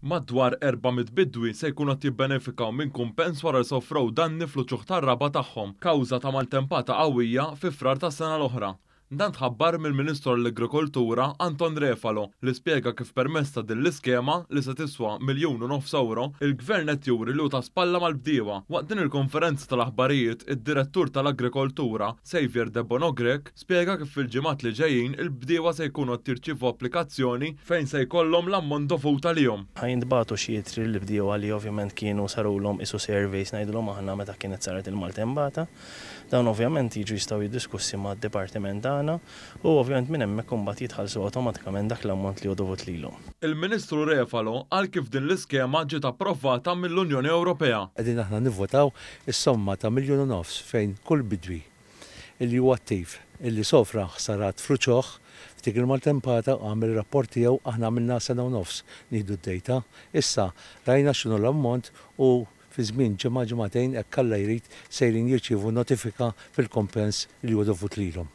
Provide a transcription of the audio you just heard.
Madwar 400 bidwi se jkunu qed jibbenefikaw minn kumpens wara sofrow danni fl-uċuħ tar-raba tagħhom kawża ta' maltempata qawwija fi frar tas-sena l-oħra. Dan tħabbar mill-Ministru l-Agrikoltura Anton Refalo li spjega kif permezz ta' din l-iskema li se tiswa €1.5 miljun il-Gvern qed juri li hu ta' spalla mal-bdiewa. Waqt din il-konferenza tal-aħbarijiet, id-Direttur tal-Agrikoltura Xavier De Bonogrek spjega kif fil-ġimgħat li ġejjin il-bdiewa se jkunu qed jirċievu applikazzjoni fejn se jkollhom l-ammont dovut għalihom. Ħajntbagħtu xi jietri l-bdiewa li ovvjament kienu sarulhom isu surveys ngħidulhom aħna meta kienet saret il-maltempata. Dawn ovvjament jiġu jistgħu jiddiskussi mad-dipartiment tagħna u ovvjament minn hemmhekk imbagħad jidħallsu awtomatikament dak l-ammont li hu dovut lilhom. Il-Ministru Refalo qal kif din l-iskema ġiet approvata mill-Unjoni Ewropea. Qegħdin aħna nivvotaw is-somma ta' €1.5 miljun fejn kull bidwi illi huwa attiv illi sofra ħsarat f'ruċoħ ftik il-maltempata għamel rapport tiegħu aħna għamilna sena u nofs nieħdu d-dejta. Issa rajna x'inhu l-ammont u fi żmien ġimgħa ġimgħatejn hekk Alla jrid sejrin jirċievu notifika fil-kompens li huwa dovut lilhom.